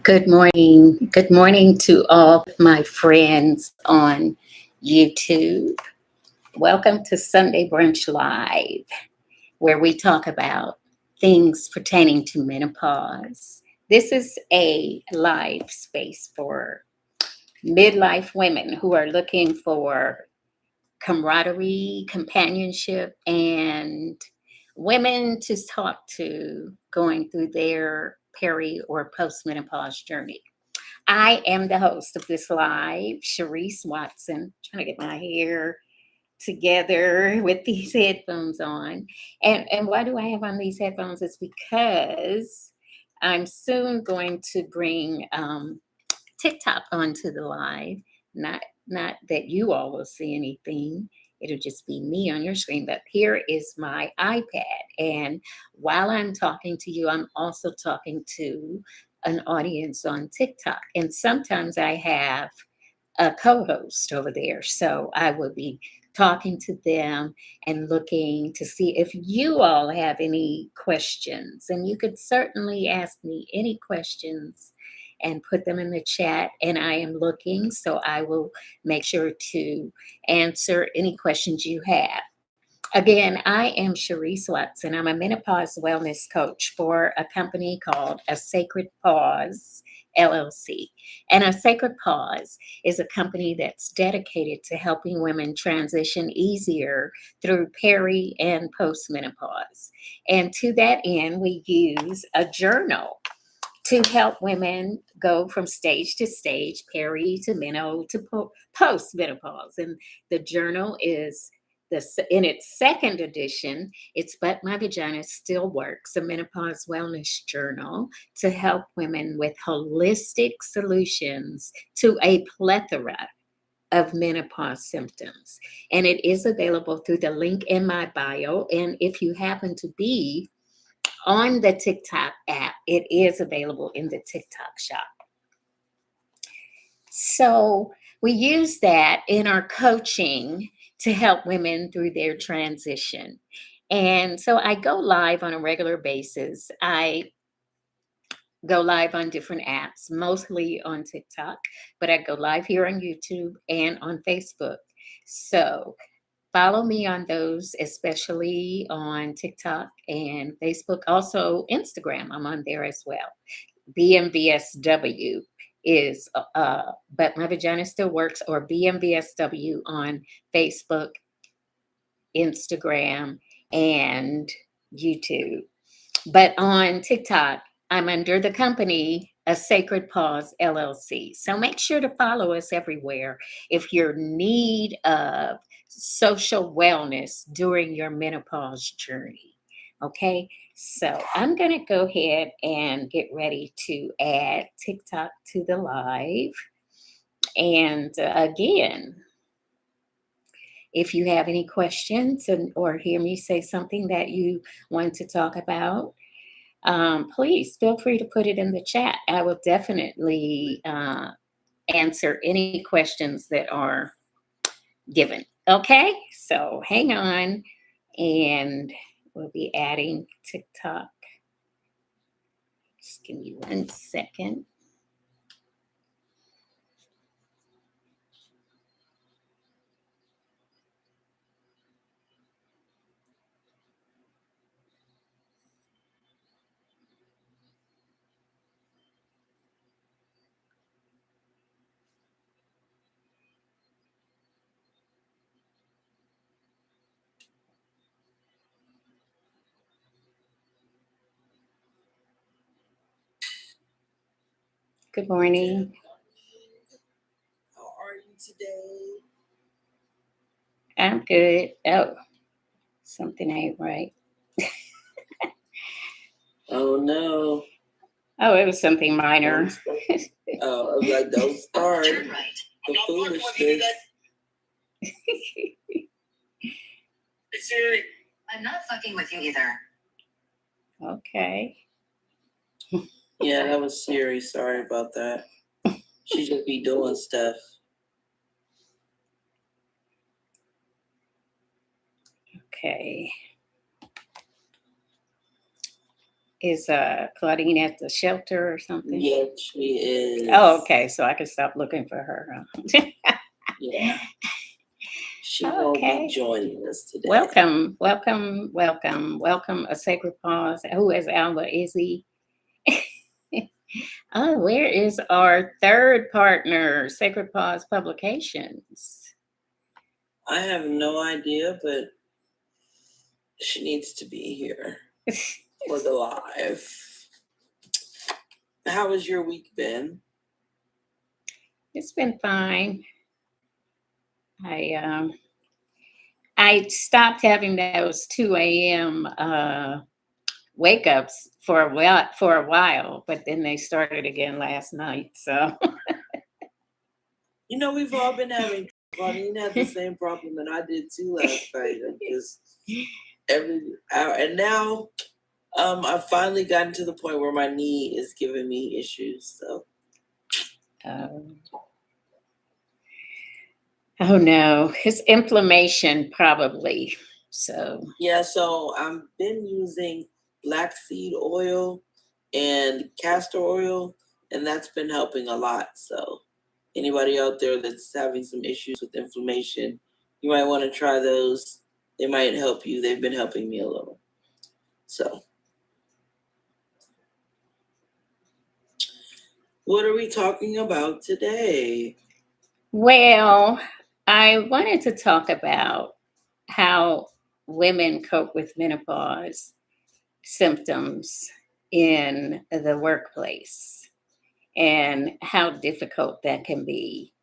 Good morning. Good morning to all my friends on YouTube. Welcome to Sunday Brunch Live, where we talk about things pertaining to menopause. This is a live space for midlife women who are looking for camaraderie, companionship, and women to talk to going through their peri or postmenopause journey. I am the host of this live, Sharice Watson, trying to get my hair together with these headphones on. And why do I have on these headphones? It's because I'm soon going to bring TikTok onto the live. Not that you all will see anything. It'll just be me on your screen. But here is my iPad. And while I'm talking to you, I'm also talking to an audience on TikTok. And sometimes I have a co-host over there. So I will be talking to them and looking to see if you all have any questions. And you could certainly ask me any questions and put them in the chat. And I am looking, so I will make sure to answer any questions you have. Again, I am Sharice Watson. I'm a menopause wellness coach for a company called A Sacred Pause LLC. And A Sacred Pause is a company that's dedicated to helping women transition easier through peri and postmenopause. And to that end, we use a journal to help women go from stage to stage, peri to meno to postmenopause. And the journal is in its second edition. It's But My Vagina Still Works, a menopause wellness journal to help women with holistic solutions to a plethora of menopause symptoms. And it is available through the link in my bio. And if you happen to be on the TikTok app, it is available in the TikTok shop. So we use that in our coaching to help women through their transition. And so I go live on a regular basis. I go live on different apps, mostly on TikTok, but I go live here on YouTube and on Facebook. So follow me on those, especially on TikTok and Facebook. Also, Instagram, I'm on there as well. BMVSW is, But My Vagina Still Works, or BMVSW on Facebook, Instagram, and YouTube. But on TikTok, I'm under the company A Sacred Pause LLC. So make sure to follow us everywhere if you're in need of social wellness during your menopause journey. Okay, so I'm going to go ahead and get ready to add TikTok to the live. And again, if you have any questions or hear me say something that you want to talk about, please feel free to put it in the chat. I will definitely answer any questions that are given. Okay, so hang on, and we'll be adding TikTok. Just give me 1 second. Good morning. How are you today? I'm good. Oh, something ain't right. Oh no. Oh, it was something minor. Oh, I was like, don't start the foolishness. Siri, I'm not fucking with you either. Okay. Yeah, that was Siri. Sorry about that. She just be doing stuff. Okay. Is Claudine at the shelter or something? Yes, she is. Oh, okay. So I can stop looking for her. Huh? Yeah. She will be Okay. joining us today. Welcome, welcome, welcome, welcome. A Sacred Pause. Who is Alba? Izzy? Oh, where is our third partner, Sacred Pause Publications? I have no idea, but she needs to be here for the live. How has your week been? It's been fine. I stopped having those 2 a.m. Wake ups for a while, but then they started again last night. So You know, we've all been having. Claudine had the same problem, and I did too last night. Just every hour, and now I've finally gotten to the point where my knee is giving me issues. So. Oh no, it's inflammation probably. So Yeah, so I've been using black seed oil and castor oil, and that's been helping a lot. So anybody out there that's having some issues with inflammation, you might want to try those. They might help you. They've been helping me a little. So what are we talking about today? well, I wanted to talk about how women cope with menopause symptoms in the workplace and how difficult that can be.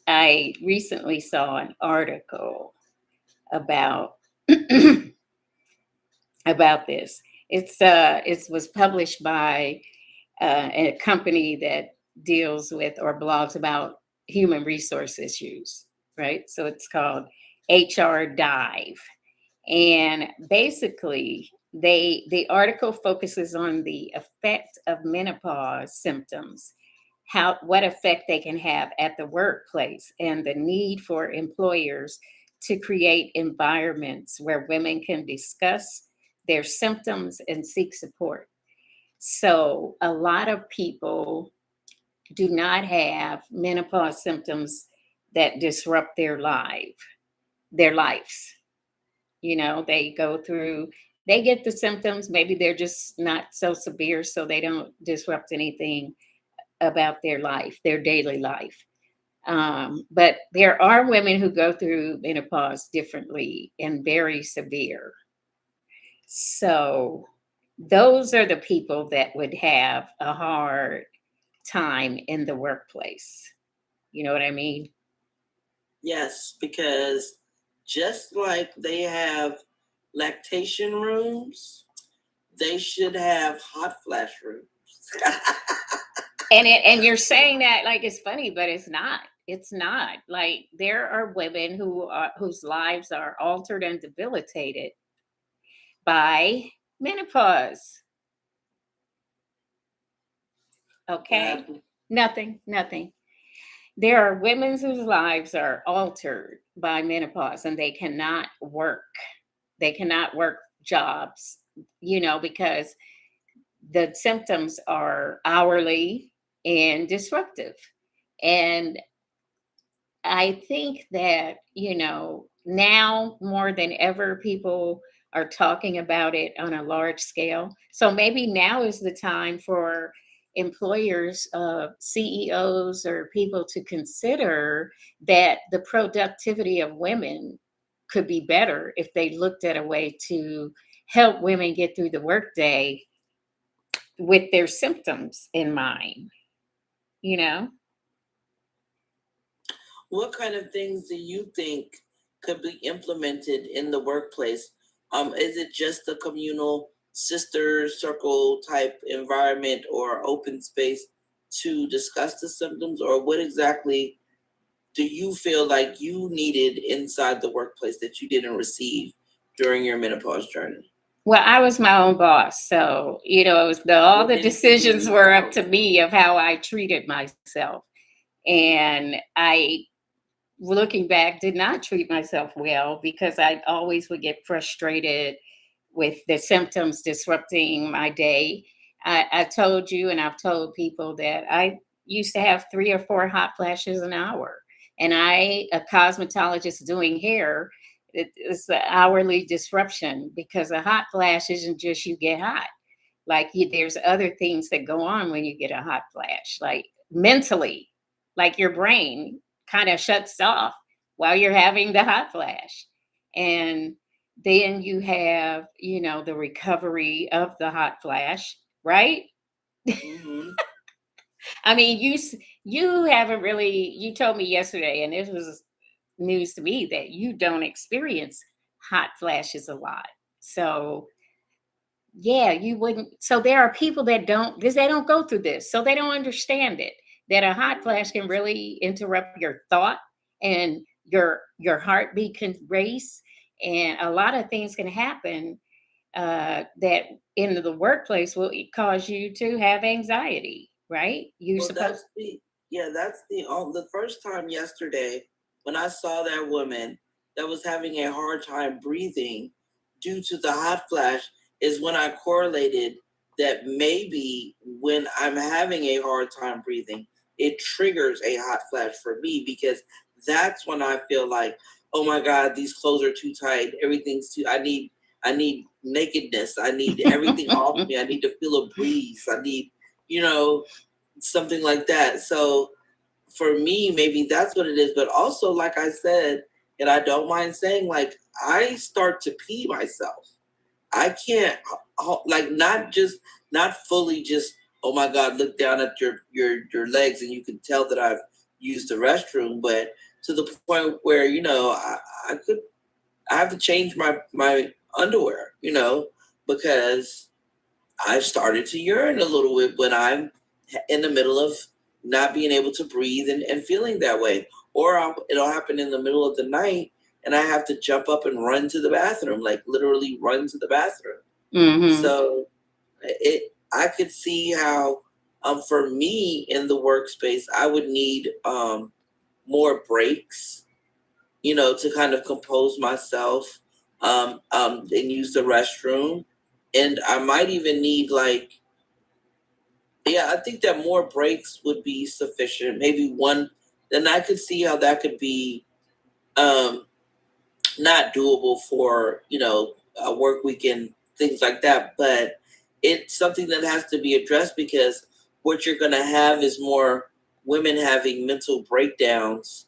I recently saw an article about about this. It was published by a company that deals with or blogs about human resource issues, right? So it's called HR Dive. And basically, the article focuses on the effect of menopause symptoms, how what effect they can have at the workplace, and the need for employers to create environments where women can discuss their symptoms and seek support. So a lot of people do not have menopause symptoms that disrupt their lives. You know, they go through, they get the symptoms, maybe they're just not so severe, so they don't disrupt anything about their life, their daily life. But there are women who go through menopause differently and very severe. So those are the people that would have a hard time in the workplace. You know what I mean? Yes, because just like they have lactation rooms, they should have hot flash rooms. And you're saying that like it's funny, but it's not. It's not. Like there are women whose lives are altered and debilitated by menopause. Okay? Nothing. There are women whose lives are altered by menopause and they cannot work. They cannot work jobs, because the symptoms are hourly and disruptive. And I think that, now more than ever, people are talking about it on a large scale. So maybe now is the time for employers, CEOs, or people to consider that the productivity of women could be better if they looked at a way to help women get through the workday with their symptoms in mind, you know? What kind of things do you think could be implemented in the workplace? Is it just a communal sister circle type environment or open space to discuss the symptoms, or what exactly do you feel like you needed inside the workplace that you didn't receive during your menopause journey? Well, I was my own boss, so it was all the decisions were up to me of how I treated myself, and I, looking back, did not treat myself well because I always would get frustrated with the symptoms disrupting my day. I told you, and I've told people that I used to have 3 or 4 hot flashes an hour. And a cosmetologist doing hair, it's an hourly disruption because a hot flash isn't just you get hot. Like there's other things that go on when you get a hot flash, like mentally, like your brain kind of shuts off while you're having the hot flash. And then you have, the recovery of the hot flash, right? Mm-hmm. I mean, you haven't really, you told me yesterday, and this was news to me, that you don't experience hot flashes a lot. So yeah, you wouldn't. So there are people that don't, because they don't go through this, so they don't understand it. That a hot flash can really interrupt your thought, and your heartbeat can race, and a lot of things can happen that in the workplace will cause you to have anxiety. Right? You Well, supposed. that's the first time yesterday when I saw that woman that was having a hard time breathing due to the hot flash is when I correlated that maybe when I'm having a hard time breathing, it triggers a hot flash for me, because that's when I feel like, oh my God, these clothes are too tight. Everything's too, I need nakedness. I need everything off me. I need to feel a breeze. I need, you know, something like that. So for me, maybe that's what it is. But also, like I said, and I don't mind saying, like, I start to pee myself. I can't, like, not fully just, oh my God, look down at your legs and you can tell that I've used the restroom, but to the point where, I could, I have to change my underwear, because I've started to urine a little bit when I'm in the middle of not being able to breathe and feeling that way. Or it'll happen in the middle of the night and I have to jump up and run to the bathroom, like literally run to the bathroom. Mm-hmm. So I could see how, for me in the workspace, I would need more breaks, to kind of compose myself, and use the restroom. And I might even need, like, yeah, I think that more breaks would be sufficient. Maybe one, then I could see how that could be um, not doable for, a work weekend, things like that. But it's something that has to be addressed, because what you're going to have is more women having mental breakdowns,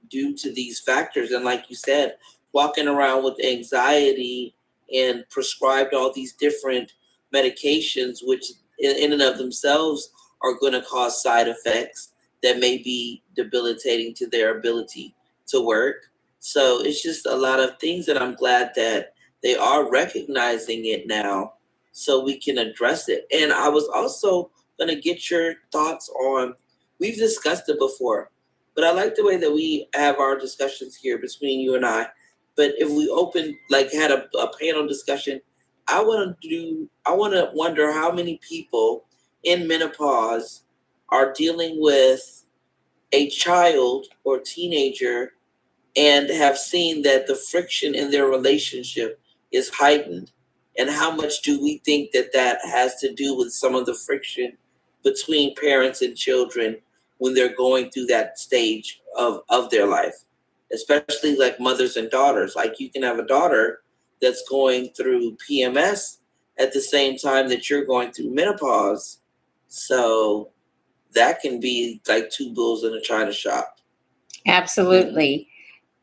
due to these factors. And like you said, walking around with anxiety and prescribed all these different medications, which in and of themselves are going to cause side effects that may be debilitating to their ability to work. So it's just a lot of things that I'm glad that they are recognizing it now so we can address it. And I was also going to get your thoughts on, we've discussed it before, but I like the way that we have our discussions here between you and I. But if we had a panel discussion, I want to wonder how many people in menopause are dealing with a child or teenager and have seen that the friction in their relationship is heightened. And how much do we think that that has to do with some of the friction between parents and children when they're going through that stage of their life, especially like mothers and daughters? Like, you can have a daughter that's going through PMS at the same time that you're going through menopause. So that can be like two bulls in a china shop. Absolutely.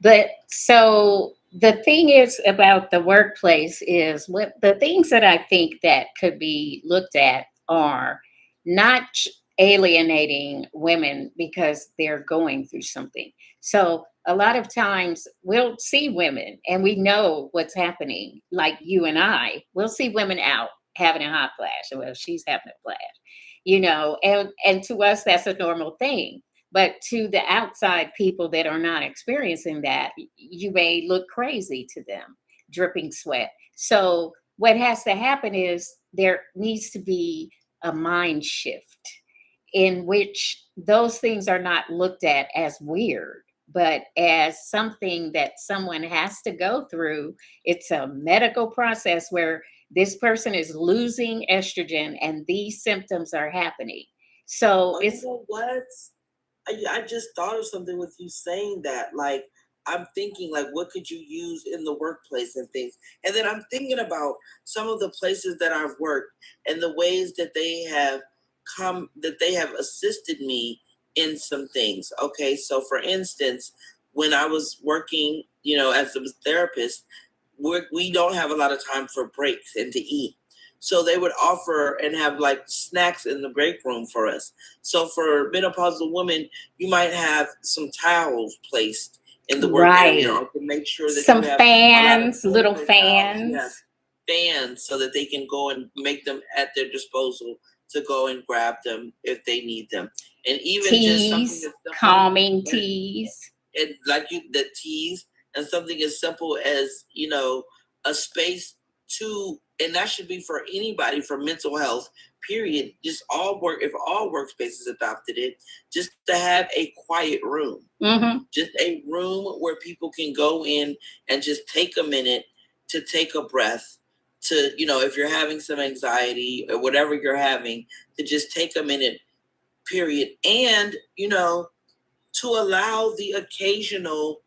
But so the thing is about the workplace is, what the things that I think that could be looked at are not alienating women because they're going through something. So a lot of times we'll see women and we know what's happening. Like you and I, we'll see women out having a hot flash. Well, she's having a flash, and to us that's a normal thing. But to the outside people that are not experiencing that, you may look crazy to them, dripping sweat. So, what has to happen is there needs to be a mind shift in which those things are not looked at as weird. but as something that someone has to go through. It's a medical process where this person is losing estrogen and these symptoms are happening. So Oh, you it's know what? I just thought of something with you saying that. Like, I'm thinking, like, what could you use in the workplace and things? And then I'm thinking about some of the places that I've worked and the ways that they have assisted me in some things. Okay, so for instance, when I was working, as a therapist, we don't have a lot of time for breaks and to eat. So they would offer and have like snacks in the break room for us. So for menopausal women, you might have some towels placed in the work area, right. or to make sure that you Some have a lot of fans, little paper towels. Yes, fans, fans, so that they can go and make them at their disposal to go and grab them if they need them. And even just something teas, as simple calming as, teas. and like the teas, and something as simple as a space to, and that should be for anybody, for mental health, period. Just all work, if all workspaces adopted it, just to have a quiet room, Mm-hmm. just a room where people can go in and just take a minute to take a breath, to if you're having some anxiety or whatever you're having, to just take a minute, period. And to allow the occasional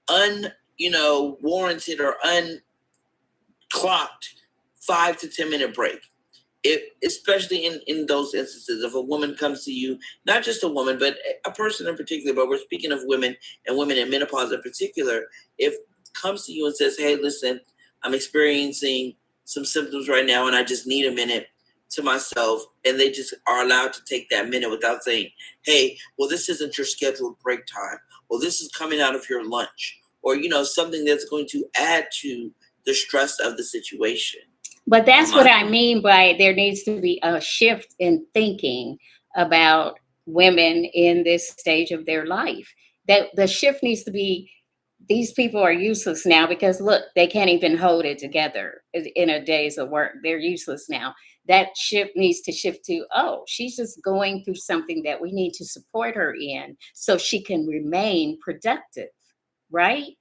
warranted or unclocked 5 to 10 minute break. Especially in those instances, if a woman comes to you, not just a woman, but a person in particular, but we're speaking of women and women in menopause in particular, if comes to you and says, hey, listen, I'm experiencing some symptoms right now and I just need a minute to myself, and they just are allowed to take that minute without saying, hey, well, this isn't your scheduled break time, well, this is coming out of your lunch, or something that's going to add to the stress of the situation. But that's what I mean by there needs to be a shift in thinking about women in this stage of their life. That the shift needs to be these people are useless now because look, they can't even hold it together in a days of work. They're useless now. That shift needs to shift to, oh, she's just going through something that we need to support her in so she can remain productive, right?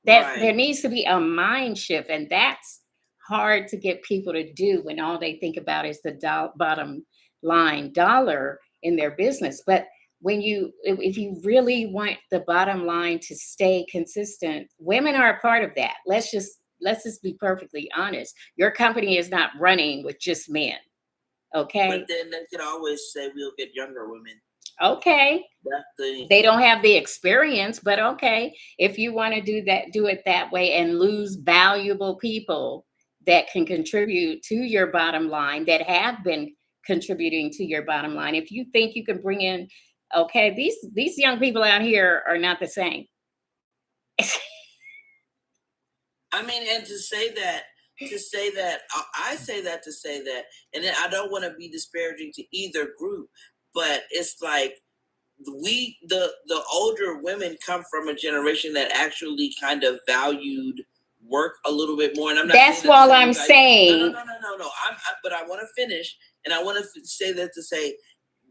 That there Right. needs to be a mind shift, and that's hard to get people to do when all they think about is the bottom line dollar in their business. But when if you really want the bottom line to stay consistent, women are a part of that. Let's just be perfectly honest. Your company is not running with just men. Okay. But then they could always say we'll get younger women. Okay. That's They don't have the experience, but okay, if you want to do that, do it that way and lose valuable people that can contribute to your bottom line, that have been contributing to your bottom line. If you think you can bring in, okay, these young people out here are not the same. I mean, and to say that, I say that to say that, and then I don't want to be disparaging to either group, but it's like the older women come from a generation that actually kind of valued work a little bit more. And I'm not That's saying that all I'm saying. No. But I want to finish, and I want to say that to say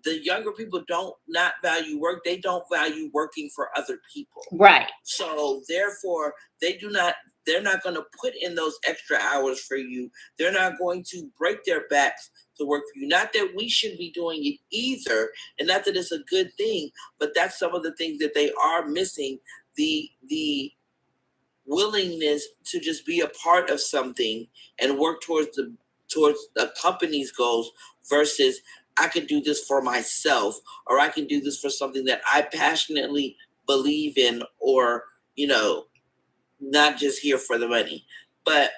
the younger people don't not value work. They don't value working for other people. Right. So therefore, they're not going to put in those extra hours for you. They're not going to break their backs to work for you. Not that we should be doing it either, and not that it's a good thing, but that's some of the things that they are missing. The willingness to just be a part of something and work towards the company's goals versus I can do this for myself, or I can do this for something that I passionately believe in, or not just here for the money. But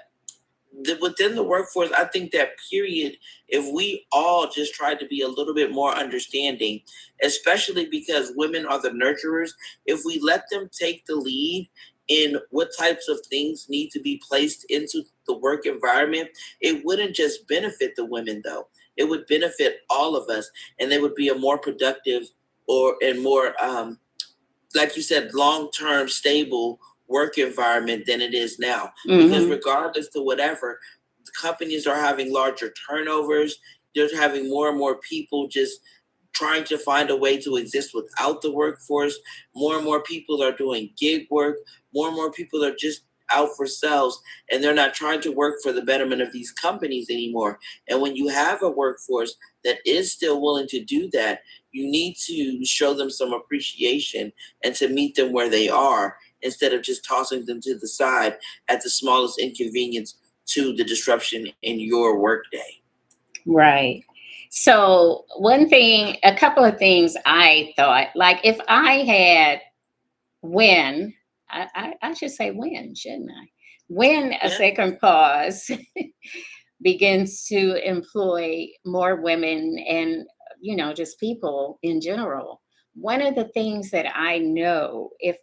within the workforce, I think that period, if we all just tried to be a little bit more understanding, especially because women are the nurturers, if we let them take the lead in what types of things need to be placed into the work environment, it wouldn't just benefit the women though. It would benefit all of us, and they would be a more productive and more, like you said, long-term stable work environment than it is now. Mm-hmm. Because regardless to whatever, the companies are having larger turnovers. They're having more and more people just trying to find a way to exist without the workforce. More and more people are doing gig work. More and more people are just out for selves, and they're not trying to work for the betterment of these companies anymore. And when you have a workforce that is still willing to do that, you need to show them some appreciation and to meet them where they are instead of just tossing them to the side at the smallest inconvenience to the disruption in your workday. Right. So a couple of things I thought, like if I had when, I should say when, shouldn't I? When a Yeah. second pause begins to employ more women and, just people in general, one of the things that I know, if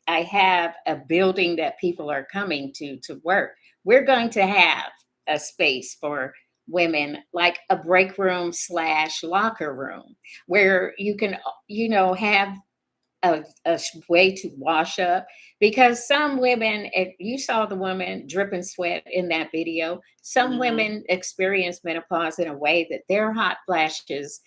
I have a building that people are coming to work, we're going to have a space for women, like a break room slash locker room, where you can, have a way to wash up, because some women, if you saw the woman dripping sweat in that video, some Mm-hmm. women experience menopause in a way that their hot flashes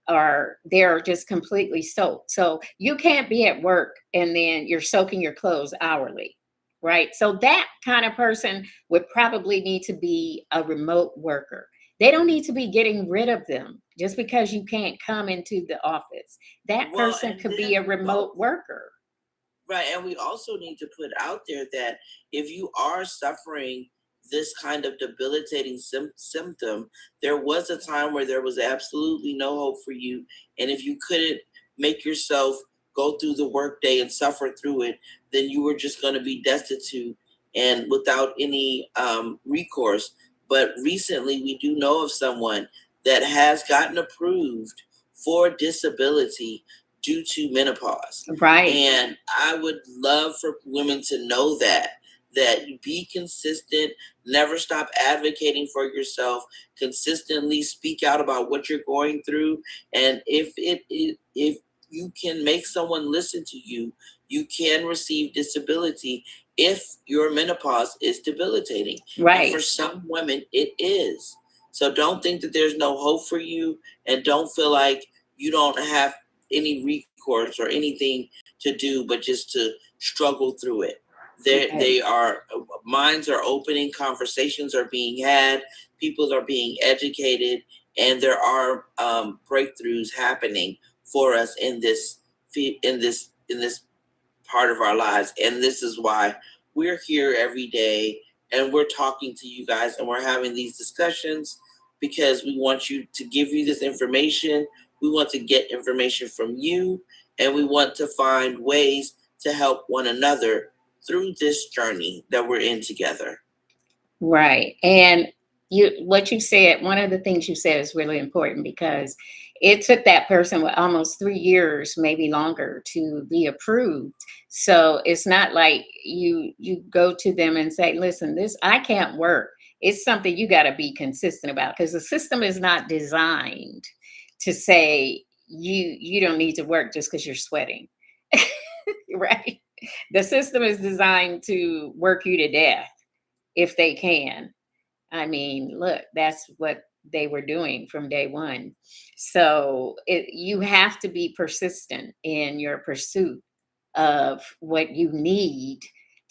are, they're just completely soaked. So you can't be at work and then you're soaking your clothes hourly, right? So that kind of person would probably need to be a remote worker. They don't need to be getting rid of them just because you can't come into the office. That Well, person and could be a then remote worker. right, and we also need to put out there that if you are suffering this kind of debilitating symptom, there was a time where there was absolutely no hope for you, and if you couldn't make yourself go through the workday and suffer through it, then you were just going to be destitute and without any recourse. But recently, we do know of someone that has gotten approved for disability due to menopause. Right. And I would love for women to know that you be consistent, never stop advocating for yourself, consistently speak out about what you're going through, and if you can make someone listen to you, you can receive disability if your menopause is debilitating. And for Right. some women it is. So don't think that there's no hope for you, and don't feel like you don't have any recourse or anything to do but just to struggle through it. Right. They are minds are opening, conversations are being had, people are being educated, and there are breakthroughs happening for us in this part of our lives. And this is why we're here every day and we're talking to you guys and we're having these discussions, because we want you to give you this information. We want to get information from you, and we want to find ways to help one another through this journey that we're in together. Right. And what you said, one of the things you said is really important, because it took that person with almost 3 years, maybe longer, to be approved. So it's not like you go to them and say, listen, this, I can't work. It's something you got to be consistent about, because the system is not designed to say you don't need to work just because you're sweating. Right. The system is designed to work you to death if they can. I mean, look, that's what they were doing from day one. So you have to be persistent in your pursuit of what you need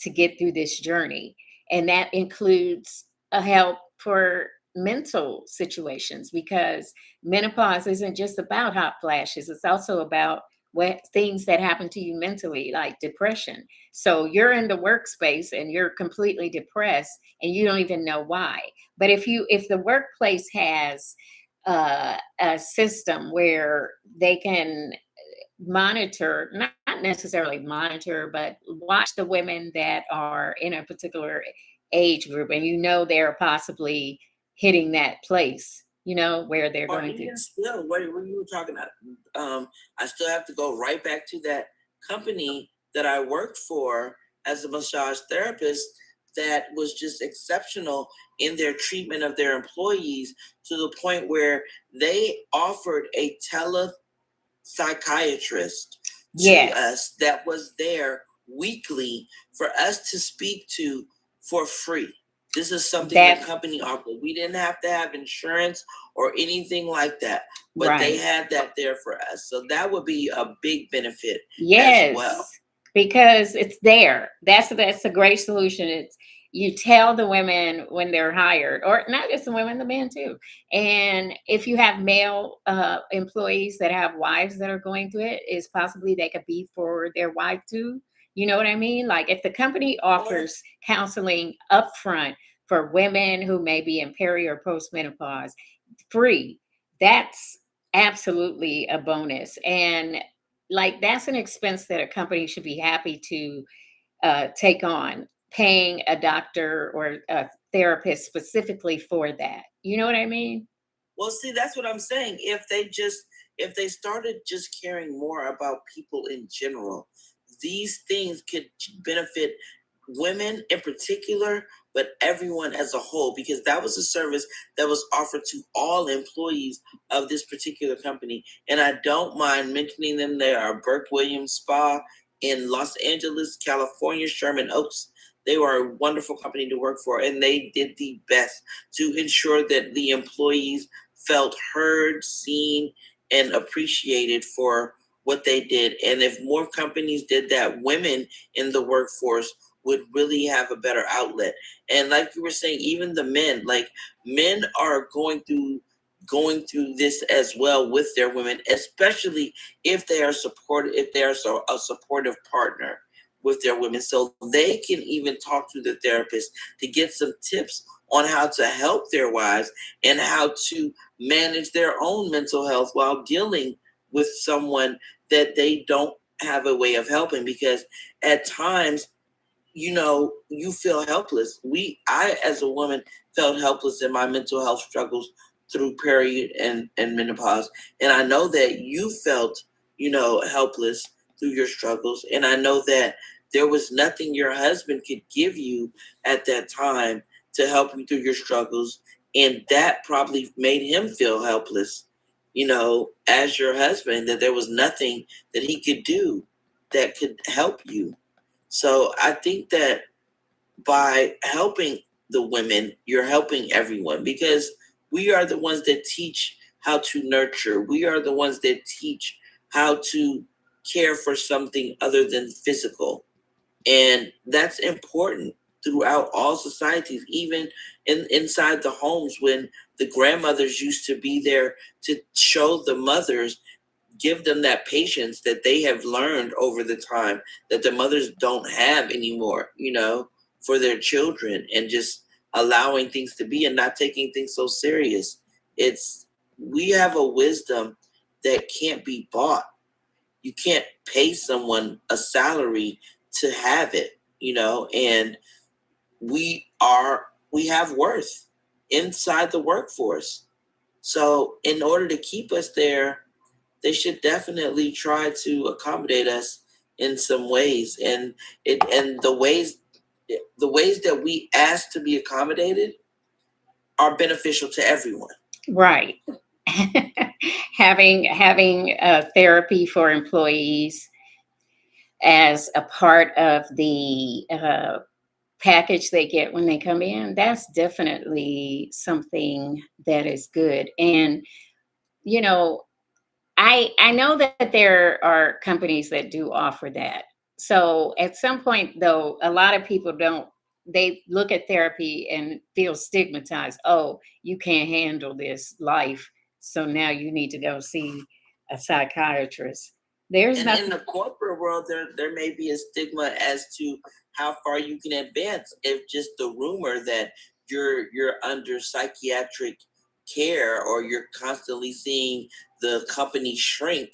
to get through this journey. And that includes a help for mental situations, because menopause isn't just about hot flashes, it's also about what things that happen to you mentally, like depression. So you're in the workspace and you're completely depressed and you don't even know why. But if the workplace has a system where they can monitor, not necessarily monitor, but watch the women that are in a particular age group, and they're possibly hitting that place, where they're Or going through. even still, what you were talking about, I still have to go right back to that company that I worked for as a massage therapist that was just exceptional in their treatment of their employees, to the point where they offered a telepsychiatrist to Yes. us that was there weekly for us to speak to for free. This is something That's the company offered. We didn't have to have insurance or anything like that, but they right. had that there for us. So that would be a big benefit as well. Yes, because it's there. That's a great solution. It's you tell the women when they're hired, or not just the women, the men too. And if you have male employees that have wives that are going through it, is possibly they could be for their wife too. You know what I mean? Like if the company offers counseling upfront for women who may be in peri or postmenopause, free, that's absolutely a bonus. And like that's an expense that a company should be happy to take on, paying a doctor or a therapist specifically for that. You know what I mean? Well, see, that's what I'm saying. If they started just caring more about people in general, these things could benefit women in particular, but everyone as a whole, because that was a service that was offered to all employees of this particular company. And I don't mind mentioning them. They are Burke Williams Spa in Los Angeles, California, Sherman Oaks. They were a wonderful company to work for, and they did the best to ensure that the employees felt heard, seen, and appreciated for what they did. And if more companies did that, women in the workforce would really have a better outlet. And like you were saying, even the men, like men are going through this as well with their women, especially if they are supported, if they are a supportive partner with their women. So they can even talk to the therapist to get some tips on how to help their wives and how to manage their own mental health while dealing with someone that they don't have a way of helping. Because at times, you feel helpless. I as a woman felt helpless in my mental health struggles through period and menopause. And I know that you felt, helpless through your struggles. And I know that there was nothing your husband could give you at that time to help you through your struggles. And that probably made him feel helpless, as your husband, that there was nothing that he could do that could help you. So I think that by helping the women, you're helping everyone, because we are the ones that teach how to nurture. We are the ones that teach how to care for something other than physical. And that's important throughout all societies, even inside the homes, when the grandmothers used to be there to show the mothers, give them that patience that they have learned over the time that the mothers don't have anymore, for their children, and just allowing things to be and not taking things so serious. We have a wisdom that can't be bought. You can't pay someone a salary to have it, and we have worth inside the workforce. So in order to keep us there, they should definitely try to accommodate us in some ways. And the ways that we ask to be accommodated are beneficial to everyone. Right. Having therapy for employees as a part of the package they get when they come in, that's definitely something that is good. And you know, I know that there are companies that do offer that. So at some point, though, a lot of people don't. They look at therapy and feel stigmatized. Oh, you can't handle this life, so now you need to go see a psychiatrist. There's And in nothing. the corporate world, there may be a stigma as to how far you can advance if just the rumor that you're under psychiatric care, or you're constantly seeing the company shrink.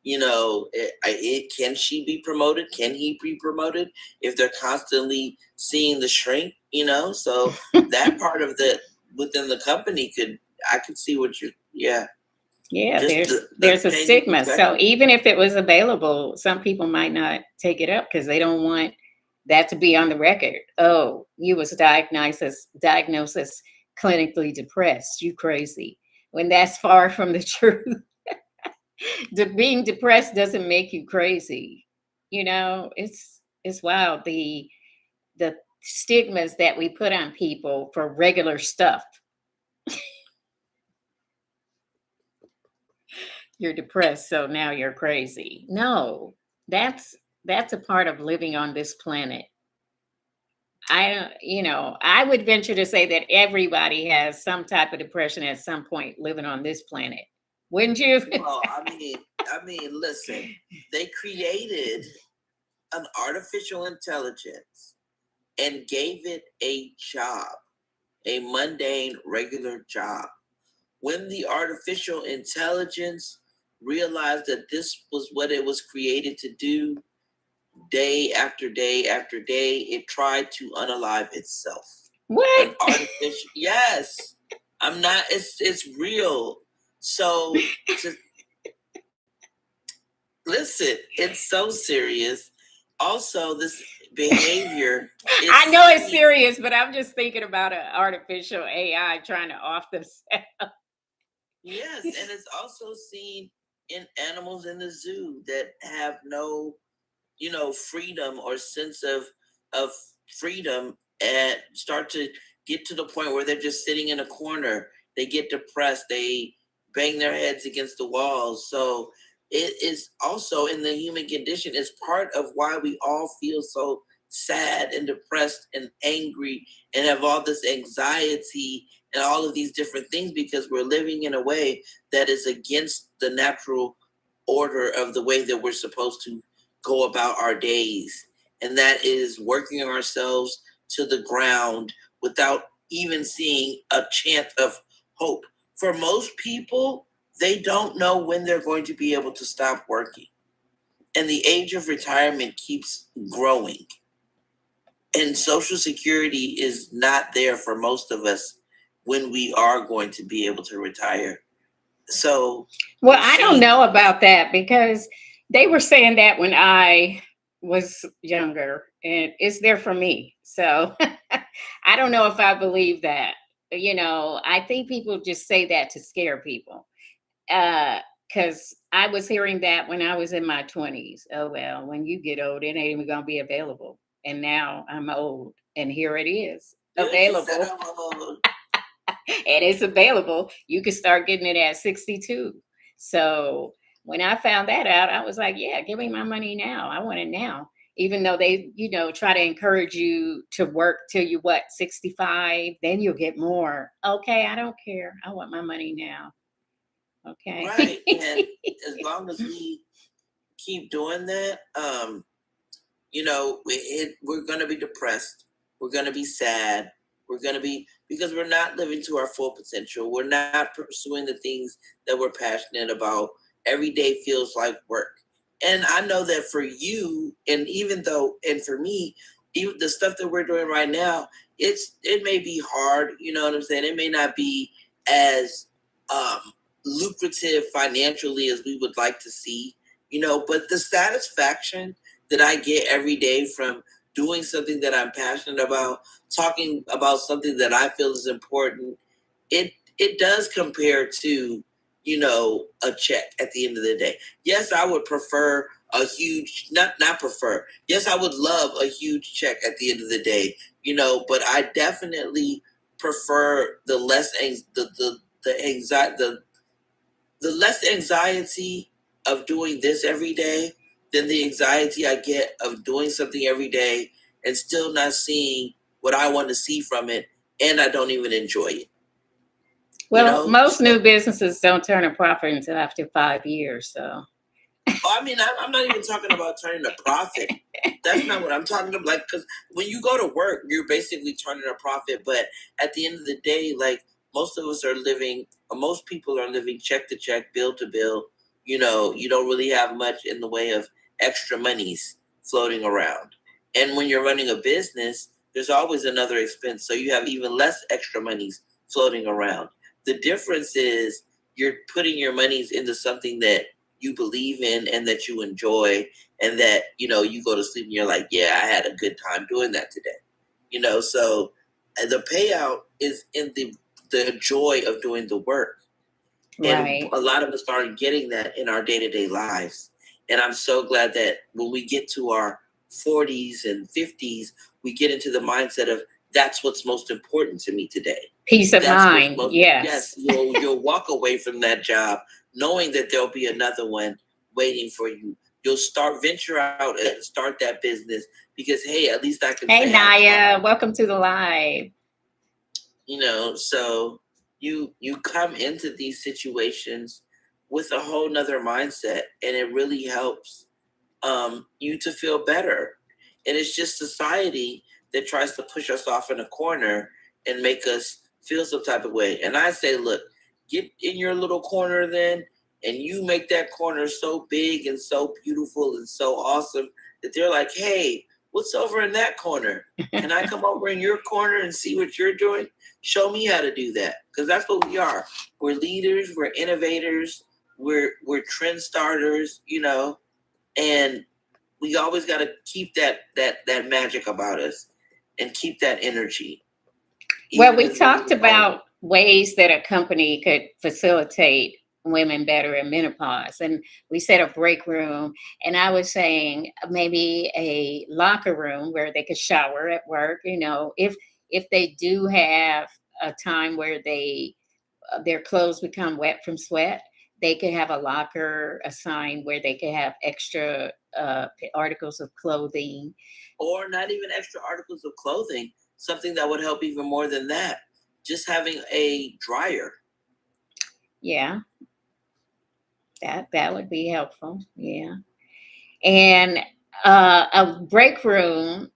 Can she be promoted? Can he be promoted if they're constantly seeing the shrink? So that part of the within the company I could see what you yeah, Yeah, just the there's a changing stigma. So perspective. even if it was available, some people might not take it up because they don't want that to be on the record. Oh, you was diagnosed as clinically depressed. You crazy. When that's far from the truth. Being depressed doesn't make you crazy. It's wild. The stigmas that we put on people for regular stuff. You're depressed, so now you're crazy. No, that's a part of living on this planet. I would venture to say that everybody has some type of depression at some point living on this planet. Wouldn't you? Well, listen, they created an artificial intelligence and gave it a job, a mundane, regular job. When the artificial intelligence realized that this was what it was created to do, day after day after day, it tried to unalive itself. What? An artificial, yes. I'm not. It's real. So, listen, it's so serious. Also, this behavior. I know it's serious, but I'm just thinking about an artificial AI trying to off themselves. Yes, and it's also seen in animals in the zoo that have no, freedom or sense of freedom, and start to get to the point where they're just sitting in a corner. They get depressed. They bang their heads against the walls. So it is also in the human condition. It's part of why we all feel so sad and depressed and angry and have all this anxiety and all of these different things, because we're living in a way that is against the natural order of the way that we're supposed to go about our days. And that is working ourselves to the ground without even seeing a chance of hope. For most people, they don't know when they're going to be able to stop working. And the age of retirement keeps growing. And Social Security is not there for most of us when we are going to be able to retire. So, well, I don't know about that, because they were saying that when I was younger, and it's there for me. So I don't know if I believe that. I think people just say that to scare people. Because I was hearing that when I was in my 20s. Oh, well, when you get old, it ain't even going to be available. And now I'm old, and here it is available. And it's available. You can start getting it at 62. So when I found that out, I was like, yeah, give me my money now. I want it now. Even though they, try to encourage you to work till you 65, then you'll get more. Okay, I don't care. I want my money now. Okay. Right. And as long as we keep doing that, we're going to be depressed. We're going to be sad. We're going to be, because we're not living to our full potential. We're not pursuing the things that we're passionate about. Every day feels like work. And I know that for you, and for me, even the stuff that we're doing right now, it may be hard. You know what I'm saying? It may not be as lucrative financially as we would like to see, but the satisfaction that I get every day from doing something that I'm passionate about, talking about something that I feel is important, it does compare to, a check at the end of the day. Yes, I would prefer a huge, not prefer. Yes, I would love a huge check at the end of the day, but I definitely prefer the less the less anxiety of doing this every day than the anxiety I get of doing something every day and still not seeing what I want to see from it, and I don't even enjoy it. Well, most new businesses don't turn a profit until after 5 years. So, I'm not even talking about turning a profit. That's not what I'm talking about. Like, because when you go to work, you're basically turning a profit. But at the end of the day, like, most people are living check to check, bill to bill. You don't really have much in the way of extra monies floating around. And when you're running a business, there's always another expense. So you have even less extra monies floating around. The difference is you're putting your monies into something that you believe in and that you enjoy, and that, you go to sleep and you're like, yeah, I had a good time doing that today. So the payout is in the joy of doing the work. Right. And a lot of us aren't getting that in our day-to-day lives. And I'm so glad that when we get to our 40s and 50s, we get into the mindset of that's what's most important to me today. Peace of mind. Yes. Yes, you'll walk away from that job knowing that there'll be another one waiting for you. You'll venture out and start that business because, hey, at least I can Hey, say Naya, welcome to the live. So you come into these situations with a whole nother mindset, and it really helps you to feel better. And it's just society that tries to push us off in a corner and make us feel some type of way. And I say, look, get in your little corner then, and you make that corner so big and so beautiful and so awesome that they're like, hey, what's over in that corner? Can I come over in your corner and see what you're doing? Show me how to do that. Because that's what we are. We're leaders, we're innovators, we're trend starters, and we always got to keep that magic about us and keep that energy. Well, we talked about ways that a company could facilitate women better in menopause, and we said a break room, and I was saying maybe a locker room where they could shower at work, if they do have a time where their clothes become wet from sweat, they could have a locker assigned where they could have extra articles of clothing. Or not even extra articles of clothing, something that would help even more than that. Just having a dryer. Yeah. That would be helpful. Yeah. And a break room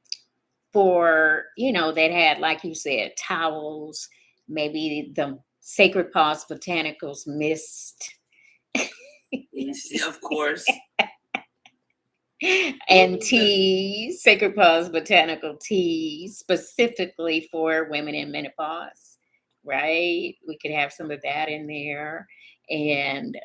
for, that had, like you said, towels, maybe the Sacred Paws Botanicals mist. Of course. And teas, Sacred Paws Botanical teas, specifically for women in menopause, right? We could have some of that in there. And,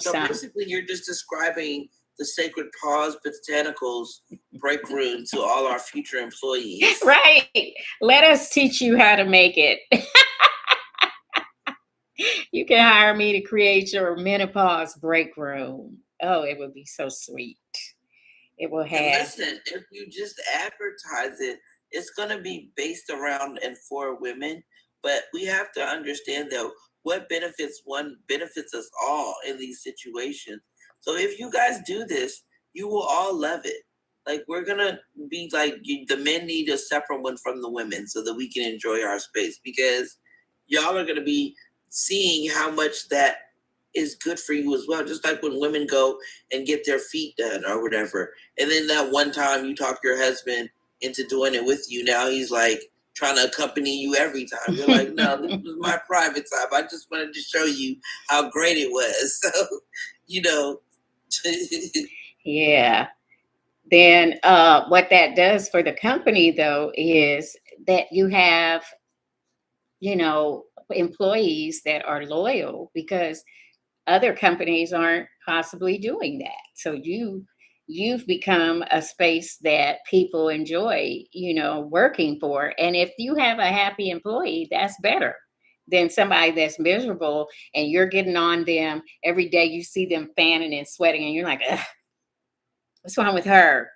so basically you're just describing the Sacred Paws Botanicals break room to all our future employees. Right. Let us teach you how to make it. You can hire me to create your menopause break room. Oh, it would be so sweet. It will have. And listen, if you just advertise it, it's going to be based around and for women. But we have to understand, though, what benefits one benefits us all in these situations. So if you guys do this, you will all love it. Like, we're going to be like, the men need a separate one from the women so that we can enjoy our space, because y'all are going to be seeing how much that is good for you as well. Just like when women go and get their feet done or whatever. And then that one time you talk your husband into doing it with you, now he's like trying to accompany you every time. You're like, no, this was my private time. I just wanted to show you how great it was. So, Yeah. Then what that does for the company, though, is that you have, employees that are loyal because other companies aren't possibly doing that. So you've become a space that people enjoy, working for. And if you have a happy employee, that's better than somebody that's miserable and you're getting on them every day. You see them fanning and sweating and you're like, ugh, what's wrong with her?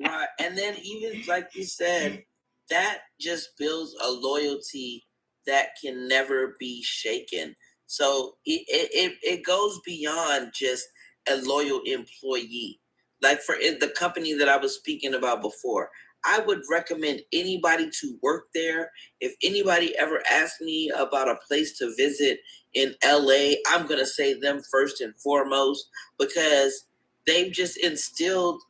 Right. And then even like you said, that just builds a loyalty that can never be shaken. So it goes beyond just a loyal employee. Like for the company that I was speaking about before, I would recommend anybody to work there. If anybody ever asks me about a place to visit in LA, I'm going to say them first and foremost, because they've just instilled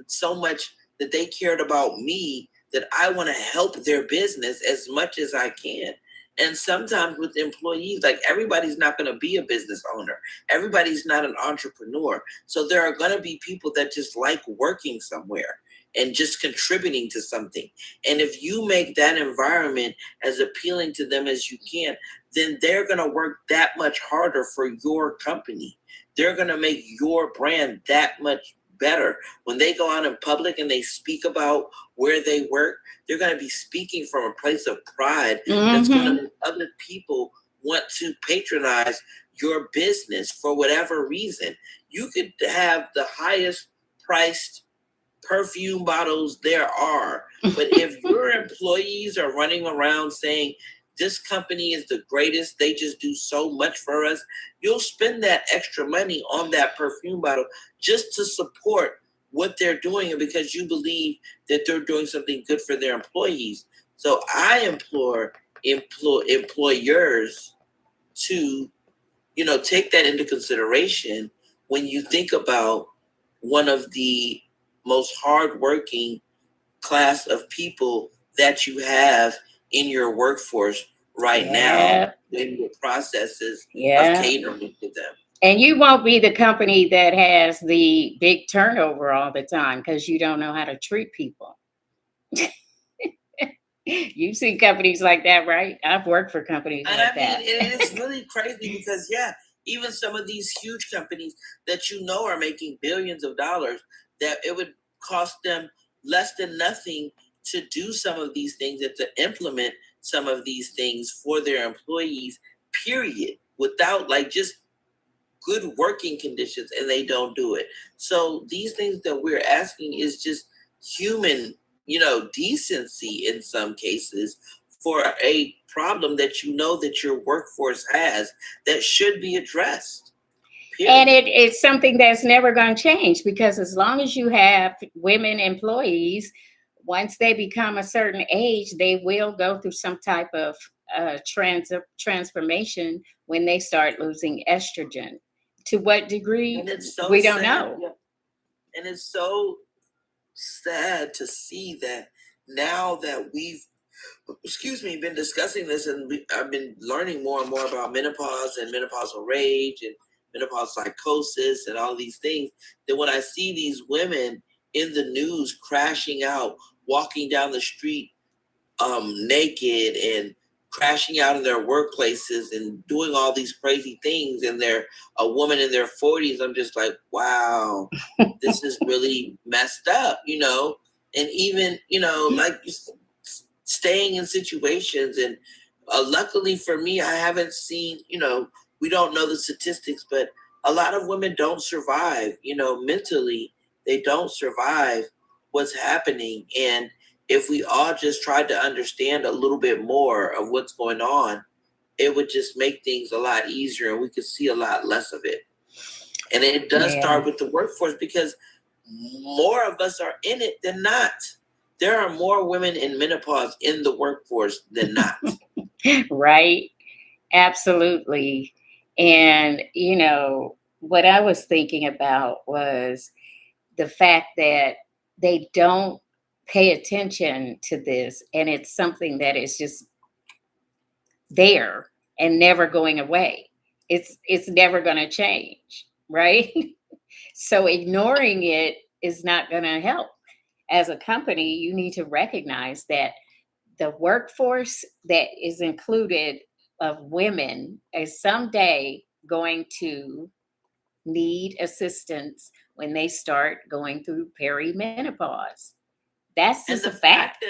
so much that they cared about me that I want to help their business as much as I can. And sometimes with employees, like, everybody's not going to be a business owner. Everybody's not an entrepreneur. So there are going to be people that just like working somewhere and just contributing to something. And if you make that environment as appealing to them as you can, then they're going to work that much harder for your company. They're going to make your brand that much better. When they go out in public and they speak about where they work, they're going to be speaking from a place of pride that's going to make other people want to patronize your business for whatever reason. You could have the highest priced perfume bottles there are, but if your employees are running around saying this company is the greatest, they just do so much for us, you'll spend that extra money on that perfume bottle just to support what they're doing, and because you believe that they're doing something good for their employees. So I implore employers to, take that into consideration when you think about one of the most hardworking class of people that you have in your workforce right now in your processes of catering to them. And you won't be the company that has the big turnover all the time because you don't know how to treat people. You've seen companies like that, right? I've worked for companies like that. It is really crazy because, even some of these huge companies that are making billions of dollars, that it would cost them less than nothing to do some of these things and to implement some of these things for their employees, period, without just good working conditions, and they don't do it. So these things that we're asking is just human, decency in some cases for a problem that that your workforce has that should be addressed. Period. And it's something that's never going to change, because as long as you have women employees, once they become a certain age, they will go through some type of transformation when they start losing estrogen. To what degree, we don't know. And it's so sad to see that now that we've been discussing this, and I've been learning more and more about menopause and menopausal rage and menopause psychosis and all these things, that when I see these women in the news crashing out, walking down the street naked and crashing out in their workplaces and doing all these crazy things, and they're a woman in their 40s, I'm just like, wow, this is really messed up, and even, staying in situations. And luckily for me, I haven't seen, we don't know the statistics, but a lot of women don't survive, mentally, they don't survive what's happening. And if we all just tried to understand a little bit more of what's going on, it would just make things a lot easier, and we could see a lot less of it. And it does start with the workforce, because more of us are in it than not. There are more women in menopause in the workforce than not. Right. Absolutely. And, what I was thinking about was the fact that they don't pay attention to this, and it's something that is just there and never going away. It's never going to change, right? So ignoring it is not going to help. As a company, you need to recognize that the workforce that is included of women is someday going to need assistance when they start going through perimenopause. That's just a fact.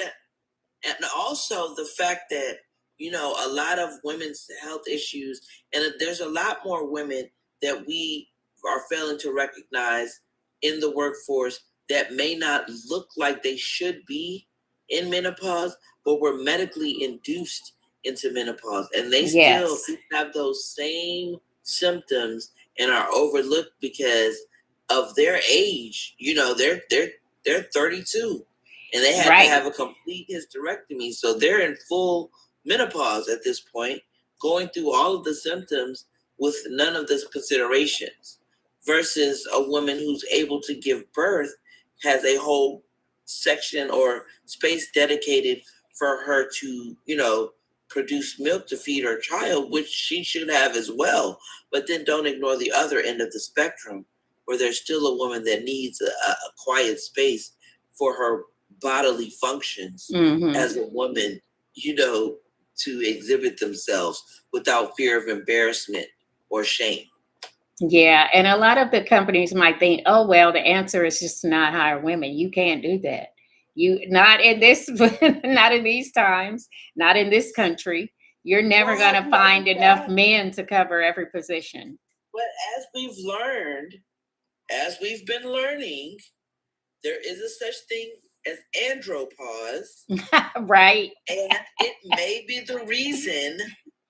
And also the fact that, a lot of women's health issues, and there's a lot more women that we are failing to recognize in the workforce that may not look like they should be in menopause, but were medically induced into menopause. And they still have those same symptoms and are overlooked because of their age. They're 32 and they had to have a complete hysterectomy. So they're in full menopause at this point, going through all of the symptoms with none of the considerations, versus a woman who's able to give birth has a whole section or space dedicated for her to, produce milk to feed her child, which she should have as well. But then don't ignore the other end of the spectrum, where there's still a woman that needs a quiet space for her bodily functions as a woman, to exhibit themselves without fear of embarrassment or shame. Yeah, and a lot of the companies might think, oh, well, the answer is just to not hire women. You can't do that. You not in this, not in these times, not in this country. You're never Well, going to like find you enough said, men to cover every position. but as we've been learning, there is a such thing as andropause, Right? and it may be the reason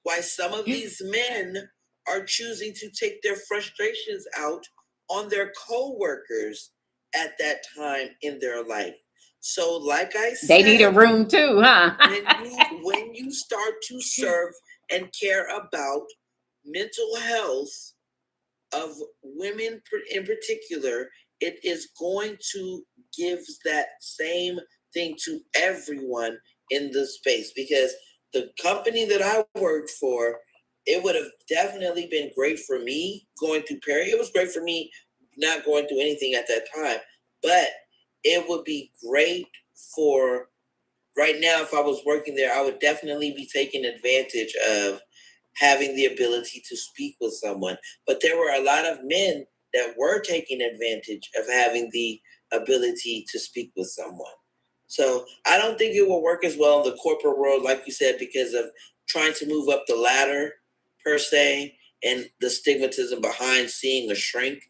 why some of these men are choosing to take their frustrations out on their co-workers at that time in their life. So, like I They need a said, room too, huh? when you start to serve and care about mental health of women in particular, it is going to give that same thing to everyone in the space, because the company that I worked for, it would have definitely been great for me going through Perry. It was great for me not going through anything at that time, but it would be great for right now. If I was working there, I would definitely be taking advantage of having the ability to speak with someone. But there were a lot of men that were taking advantage of having the ability to speak with someone. So I don't think it will work as well in the corporate world, like you said, because of trying to move up the ladder per se, and the stigmatism behind seeing a shrink.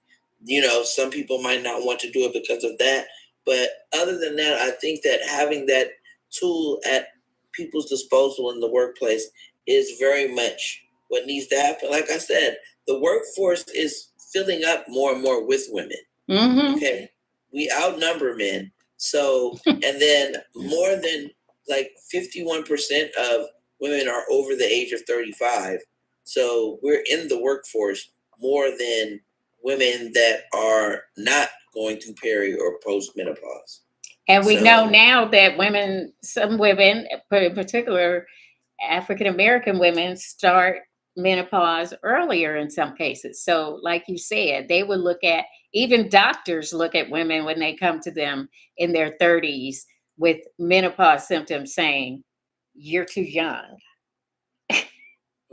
Some people might not want to do it because of that. But other than that, I think that having that tool at people's disposal in the workplace is very much what needs to happen. Like I said, the workforce is filling up more and more with women. Mm-hmm. Okay. We outnumber men. So, and then more than like 51% of women are over the age of 35. So we're in the workforce more than women that are not going through peri or post menopause. And we So- know now that some women, in particular African American women, start menopause earlier in some cases. So, like you said, they would look at, even doctors look at women when they come to them in their 30s with menopause symptoms, saying, "You're too young."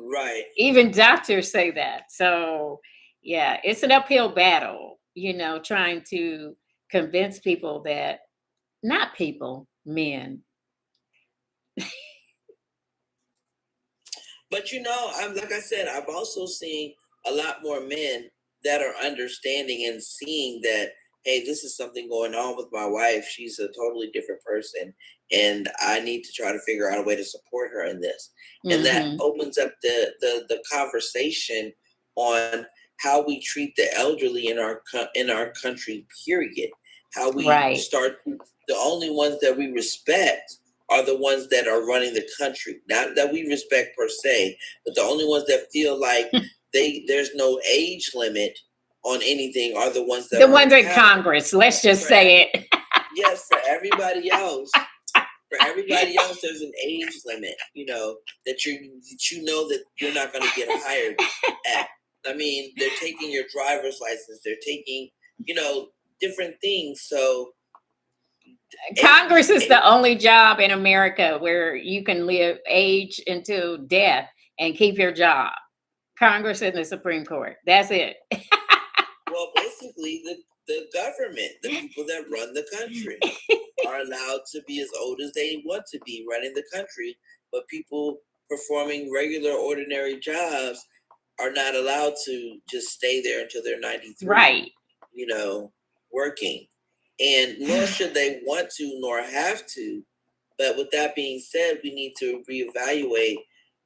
Right. Even doctors say that. So, yeah, it's an uphill battle, trying to convince people that, not people, men. But I'm like I said, I've also seen a lot more men that are understanding and seeing that, hey, this is something going on with my wife. She's a totally different person, and I need to try to figure out a way to support her in this. And that opens up the conversation on how we treat the elderly in our country. Period. How we start. The only ones that we respect are the ones that are running the country. Not that we respect per se, but the only ones that feel like there's no age limit on anything are the ones that the ones in Congress. Let's just say it. Yes, for everybody else. For everybody else, there's an age limit, that that you're not going to get hired at. I mean, they're taking your driver's license. They're taking, different things. So Congress is the only job in America where you can live age until death and keep your job. Congress and the Supreme Court. That's it. Well, basically, the government, the people that run the country, are allowed to be as old as they want to be running the country, but people performing regular, ordinary jobs are not allowed to just stay there until they're 93. Right. Working. And nor should they want to, nor have to. But with that being said, we need to reevaluate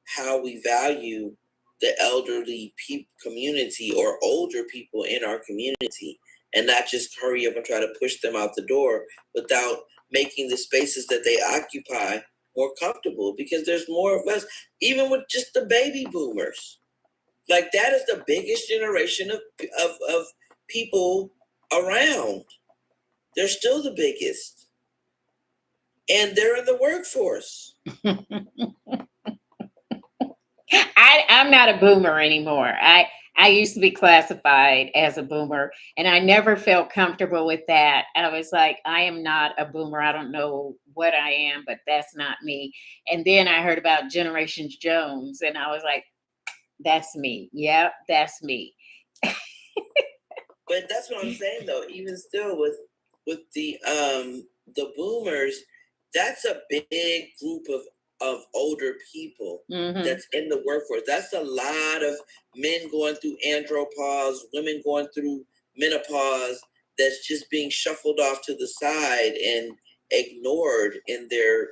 how we value the elderly community or older people in our community, and not just hurry up and try to push them out the door without making the spaces that they occupy more comfortable, because there's more of us, even with just the baby boomers. Like, that is the biggest generation of people around. They're still the biggest. And they're in the workforce. I'm not a boomer anymore. I used to be classified as a boomer, and I never felt comfortable with that. I was like, I am not a boomer. I don't know what I am, but that's not me. And then I heard about Generation Jones, and I was like, that's me. Yeah, that's me. But that's what I'm saying, though. Even still, with the boomers, that's a big group of older people Mhm. that's in the workforce. That's a lot of men going through andropause, women going through menopause, that's just being shuffled off to the side and ignored in their,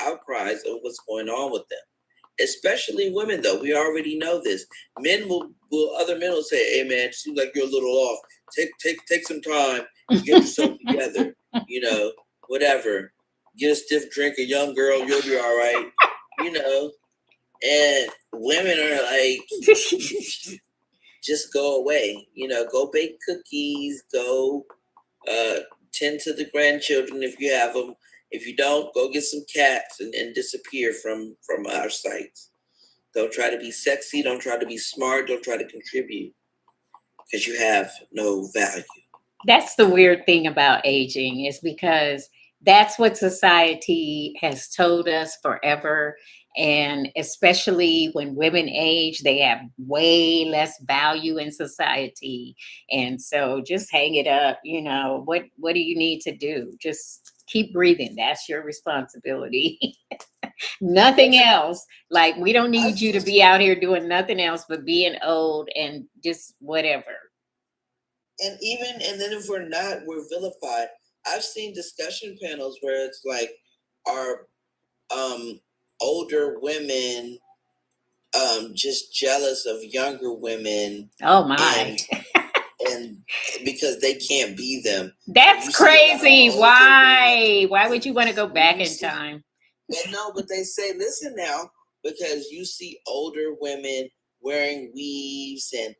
outcries of what's going on with them. Especially women, though. We already know this. Other men will say, "Hey, man, it seems like you're a little off. Take some time to get yourself together. Whatever. Get a stiff drink, a young girl, you'll be all right." And women are like, just go away. Go bake cookies. Go tend to the grandchildren if you have them. If you don't, go get some cats and disappear from our sights. Don't try to be sexy. Don't try to be smart. Don't try to contribute because you have no value. That's the weird thing about aging, is because that's what society has told us forever. And especially when women age, they have way less value in society. And so just hang it up. What do you need to do? Just keep breathing. That's your responsibility. Nothing else. Like, we don't need you to be out here doing nothing else but being old and just whatever. And then if we're not, we're vilified. I've seen discussion panels where it's like, are older women just jealous of younger women? Oh my. And because they can't be them. That's crazy. Why? Why would you want to go back in time? But they say, listen now, because you see older women wearing weaves and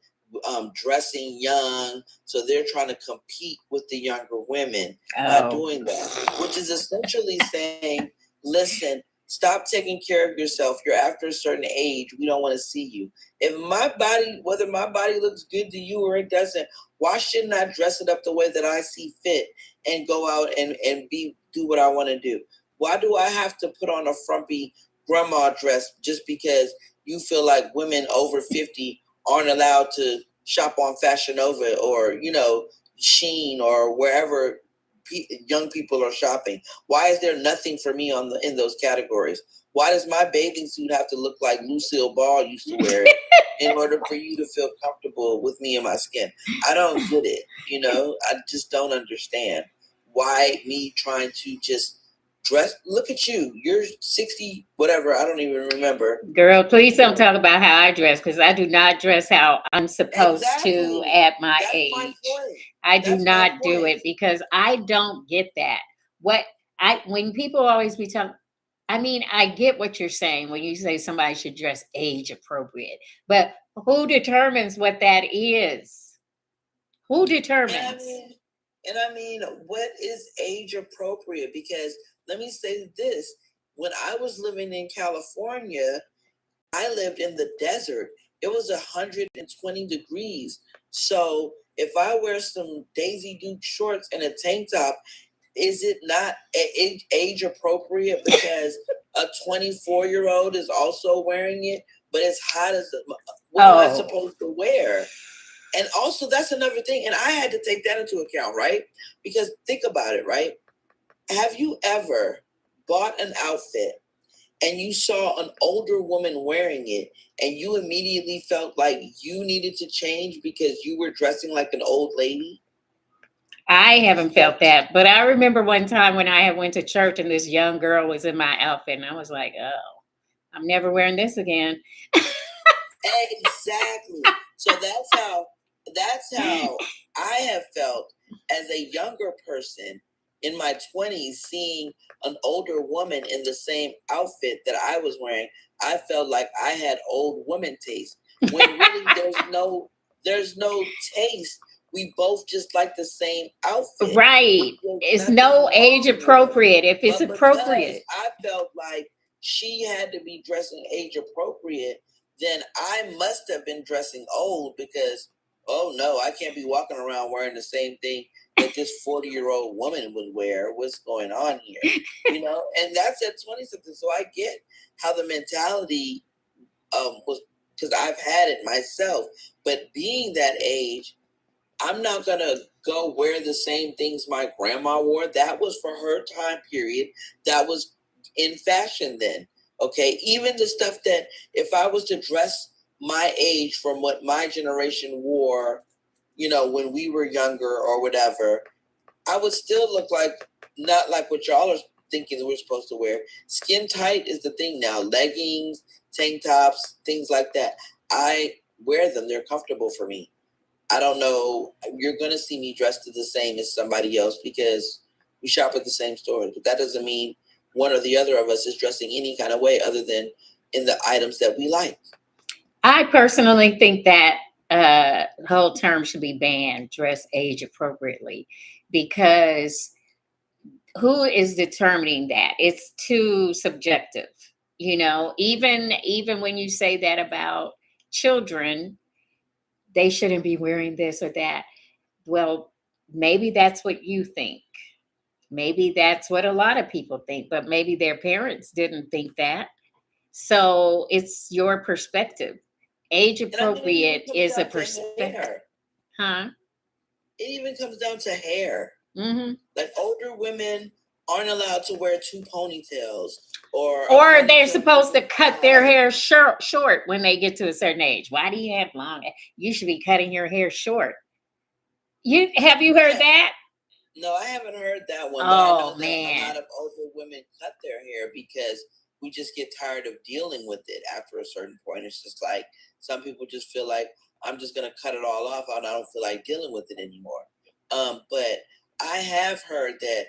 dressing young, so they're trying to compete with the younger women by doing that, which is essentially saying, listen, stop taking care of yourself. You're after a certain age. We don't want to see you. If whether my body looks good to you or it doesn't, why shouldn't I dress it up the way that I see fit and go out and do what I want to do? Why do I have to put on a frumpy grandma dress just because you feel like women over 50 aren't allowed to shop on Fashion Nova or, Shein or wherever young people are shopping? Why is there nothing for me in those categories? Why does my bathing suit have to look like Lucille Ball used to wear it in order for you to feel comfortable with me and my skin? I don't get it. I just don't understand why me trying to just dress. Look at you. You're 60, whatever. I don't even remember. Girl, please don't talk about how I dress, because I do not dress how I'm supposed to at my age. I do not do it because I don't get that. When people always be talking, I get what you're saying when you say somebody should dress age appropriate, but who determines what that is? Who determines? What is age appropriate? Because let me say this. When I was living in California, I lived in the desert. It was 120 degrees. So if I wear some Daisy Duke shorts and a tank top, is it not age appropriate? Because a 24-year-old is also wearing it, but it's hot as what am I supposed to wear? And also, that's another thing. And I had to take that into account, right? Because think about it, right? Have you ever bought an outfit and you saw an older woman wearing it and you immediately felt like you needed to change because you were dressing like an old lady? I haven't felt that, but I remember one time when I went to church and this young girl was in my outfit and I was like, oh, I'm never wearing this again. Exactly. So that's how I have felt as a younger person in my 20s, seeing an older woman in the same outfit that I was wearing. I felt like I had old woman taste, when really there's no taste. We both just like the same outfit. Right. It's no age appropriate if it's appropriate. I felt like she had to be dressing age appropriate, then I must have been dressing old because, oh no, I can't be walking around wearing the same thing that this 40-year-old woman would wear. What's going on here? And that's at 20-something. So I get how the mentality was, because I've had it myself. But being that age, I'm not going to go wear the same things my grandma wore. That was for her time period. That was in fashion then. Okay, even the stuff that if I was to dress my age from what my generation wore, when we were younger or whatever, I would still look like not like what y'all are thinking that we're supposed to wear. Skin tight is the thing now. Leggings, tank tops, things like that. I wear them. They're comfortable for me. I don't know. You're going to see me dressed the same as somebody else because we shop at the same stores. But that doesn't mean one or the other of us is dressing any kind of way other than in the items that we like. I personally think that whole term should be banned, dress age appropriately, because who is determining that? It's too subjective. Even when you say that about children, they shouldn't be wearing this or that. Well, maybe that's what you think. Maybe that's what a lot of people think, but maybe their parents didn't think that. So it's your perspective. Age appropriate is a perspective. Huh? It even comes down to hair. Mm-hmm. Like older women aren't allowed to wear 2 ponytails, or they're supposed to cut their hair short when they get to a certain age. Why do you have long hair? You should be cutting your hair short. Have you heard that? No, I haven't heard that one. Oh, but I know that man. A lot of older women cut their hair because we just get tired of dealing with it after a certain point. It's just like some people just feel like I'm just gonna cut it all off and I don't feel like dealing with it anymore. But I have heard that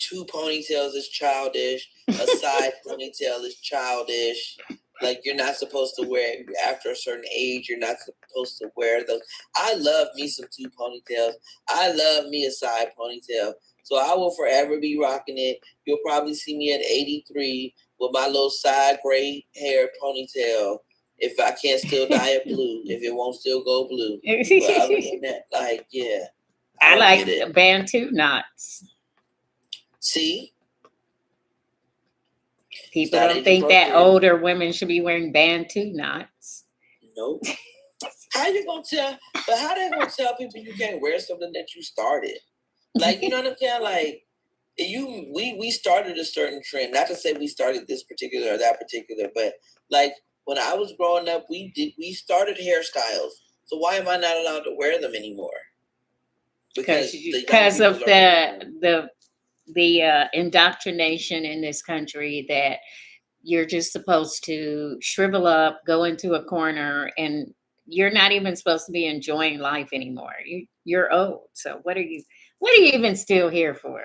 2 ponytails is childish, a side ponytail is childish. Like you're not supposed to wear after a certain age. You're not supposed to wear those. I love me some 2 ponytails. I love me a side ponytail. So I will forever be rocking it. You'll probably see me at 83 with my little side gray hair ponytail. If I can't still dye it blue, if it won't still go blue. But other than that, like, yeah. I like the Bantu knots. See? People don't think that older women should be wearing Bantu knots. Nope. How they gonna tell people you can't wear something that you started? Like, you know what I'm saying? Like, we started a certain trend. Not to say we started this particular or that particular, but like when I was growing up, we started hairstyles. So why am I not allowed to wear them anymore? Because of the indoctrination in this country that you're just supposed to shrivel up, go into a corner, and you're not even supposed to be enjoying life anymore. You're old. So what are you even still here for?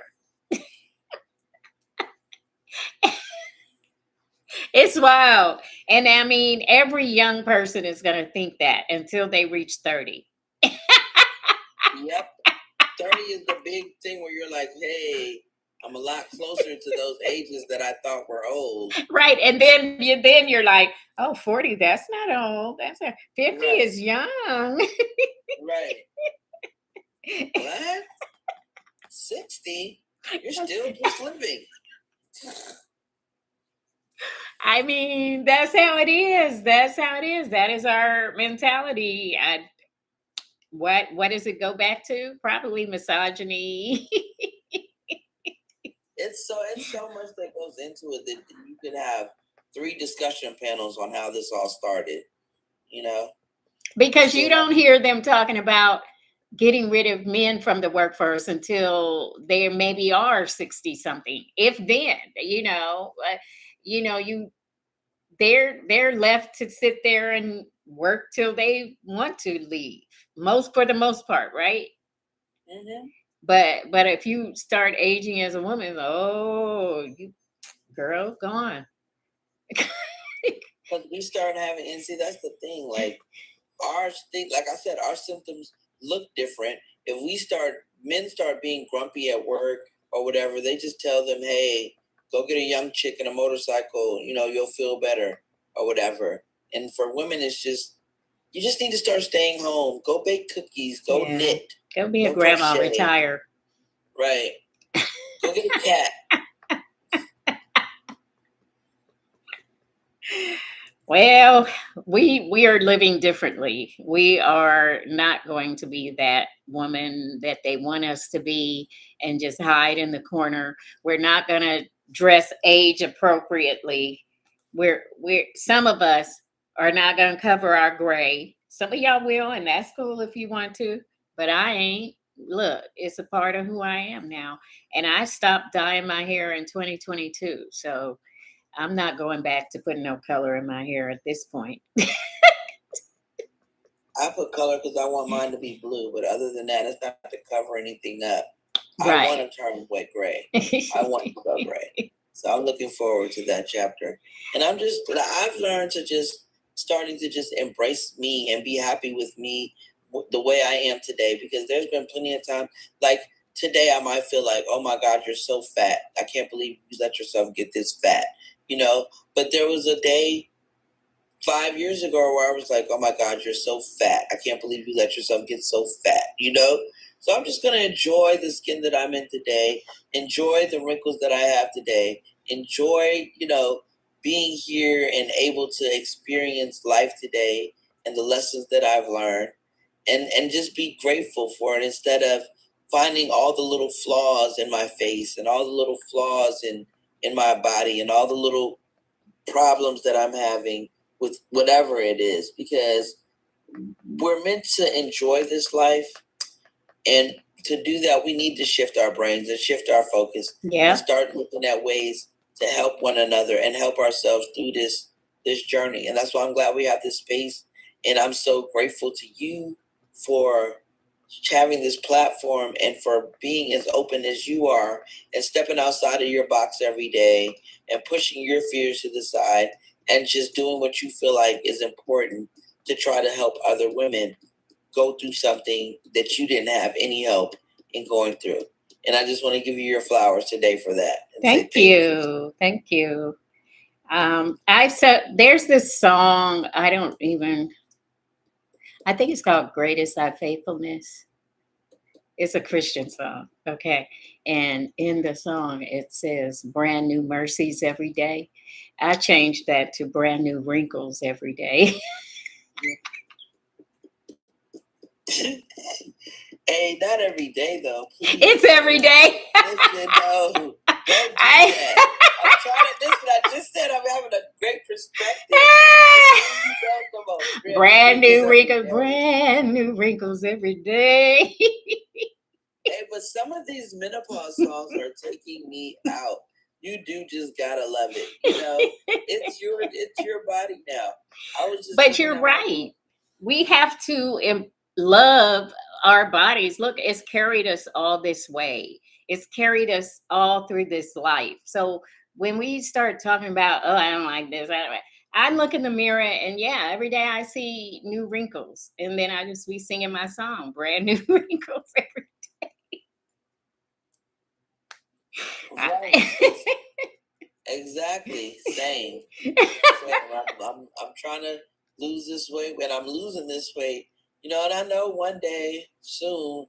It's wild. And I mean, every young person is going to think that until they reach 30. Yep. 30 is the big thing where you're like, hey, I'm a lot closer to those ages that I thought were old. Right. And then you're like, oh, 40, that's not old. 50 right. Is young. Right. What? 60? You're still just living. I mean, that's how it is. That is our mentality. What does it go back to? Probably misogyny. It's so much that goes into it that you could have 3 discussion panels on how this all started, Because you don't hear them talking about getting rid of men from the workforce until they maybe are 60 something. If then, they're left to sit there and work till they want to leave. For the most part, right? Mm-hmm. But if you start aging as a woman, you girl, gone. But we start having, and see, that's the thing. Like like I said, our symptoms look different. If men start being grumpy at work or whatever, they just tell them, hey, go get a young chick and a motorcycle, you'll feel better or whatever. And for women, it's just, you just need to start staying home. Go bake cookies. Go knit. Go be a grandma, crochet. Retire. Right. Go get a cat. Well, we are living differently. We are not going to be that woman that they want us to be and just hide in the corner. We're not going to dress age appropriately. we're some of us are not going to cover our gray. Some of y'all will, and that's cool if you want to, but I ain't. Look, it's a part of who I am now. And I stopped dyeing my hair in 2022. So I'm not going back to putting no color in my hair at this point. I put color because I want mine to be blue, but other than that, it's not to cover anything up. I Right. want to turn wet gray. I want to go gray. So I'm looking forward to that chapter. And I've learned to starting to just embrace me and be happy with me the way I am today, because there's been plenty of time, like today I might feel like, oh my God, you're so fat. I can't believe you let yourself get this fat, but there was a day 5 years ago where I was like, oh my God, you're so fat. I can't believe you let yourself get so fat, So I'm just going to enjoy the skin that I'm in today, enjoy the wrinkles that I have today, enjoy, being here and able to experience life today and the lessons that I've learned, and just be grateful for it, instead of finding all the little flaws in my face and all the little flaws in my body and all the little problems that I'm having with whatever it is, because we're meant to enjoy this life. And to do that, we need to shift our brains and shift our focus, Yeah. and start looking at ways to help one another and help ourselves through this journey. And that's why I'm glad we have this space. And I'm so grateful to you for having this platform and for being as open as you are and stepping outside of your box every day and pushing your fears to the side and just doing what you feel like is important to try to help other women go through something that you didn't have any help in going through. And I just want to give you your flowers today for that. Thank you. Thank you. There's this song, I think it's called Greatest Thy Faithfulness. It's a Christian song. Okay. And in the song, it says brand new mercies every day. I changed that to brand new wrinkles every day. Hey, not every day though. Please. It's every day. Listen, no, don't do that. I'm trying to listen. I just said I'm having a great perspective. Brand new wrinkles every day. Hey, but some of these menopause songs are taking me out. You do just gotta love it. It's your body now. But you're right. We have to love our bodies. Look, it's carried us all this way. It's carried us all through this life. So when we start talking about, oh, I don't like this, I look in the mirror and yeah, every day I see new wrinkles. And then I just be singing my song, brand new wrinkles every day. Right. Exactly. Same. I'm trying to lose this weight, and I'm losing this weight. And I know one day soon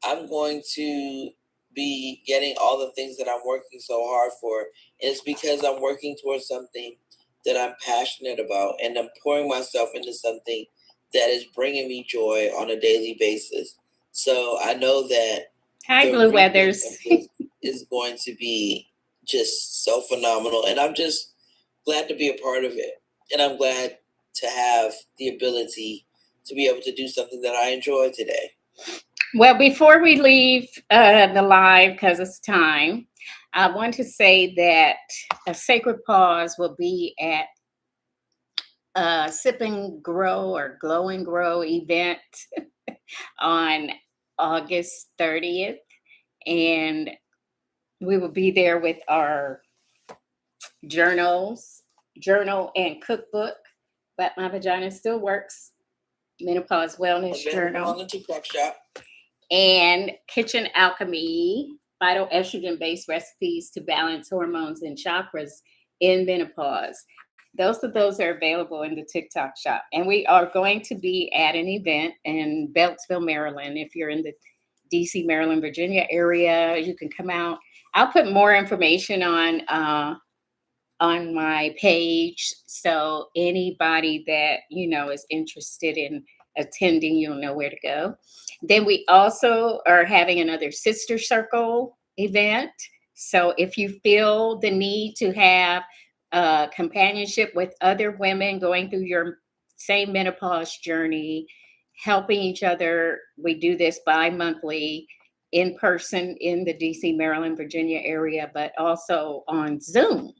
I'm going to be getting all the things that I'm working so hard for. And it's because I'm working towards something that I'm passionate about, and I'm pouring myself into something that is bringing me joy on a daily basis. So I know that Hi, Blue Weathers is going to be just so phenomenal, and I'm just glad to be a part of it. And I'm glad to have the ability to be able to do something that I enjoy today. Well, before we leave the live, because it's time, I want to say that a Sacred Pause will be at Sip and Grow or Glow and Grow event on August 30th. And we will be there with our journal and cookbook. But My Vagina Still Works, Menopause Wellness Journal. On the TikTok shop. And Kitchen Alchemy, phytoestrogen-based recipes to balance hormones and chakras in menopause. Those are available in the TikTok shop. And we are going to be at an event in Beltsville, Maryland. If you're in the DC, Maryland, Virginia area, you can come out. I'll put more information on my page. So anybody that, is interested in attending, you'll know where to go. Then we also are having another Sister Circle event. So if you feel the need to have companionship with other women going through your same menopause journey, helping each other. We do this bi-monthly in person in the DC, Maryland, Virginia area, but also on Zoom.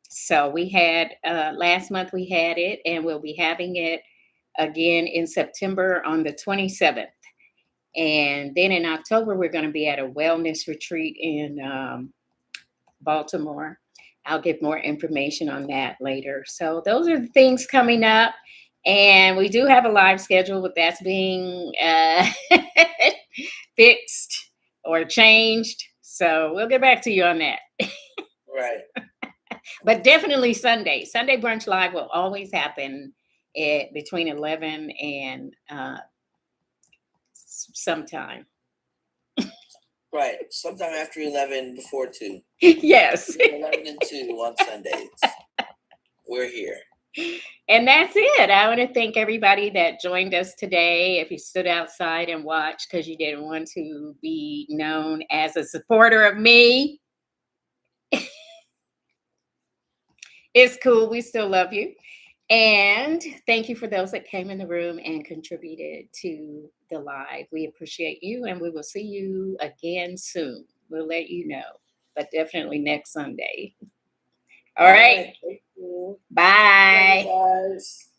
So we had last month we had it, and we'll be having it again in September on the 27th. And then in October, we're going to be at a wellness retreat in Baltimore. I'll give more information on that later. So those are the things coming up. And we do have a live schedule, but that's being fixed or changed. So we'll get back to you on that. Right. But definitely Sunday. Sunday Brunch Live will always happen between 11 and sometime. Right. Sometime after 11, before 2. Yes. 11 and 2 on Sundays. We're here. And that's it. I want to thank everybody that joined us today. If you stood outside and watched because you didn't want to be known as a supporter of me, it's cool. We still love you. And thank you for those that came in the room and contributed to the live. We appreciate you, and we will see you again soon. We'll let you know, but definitely next Sunday. All right. Thank you. Bye. Bye, guys.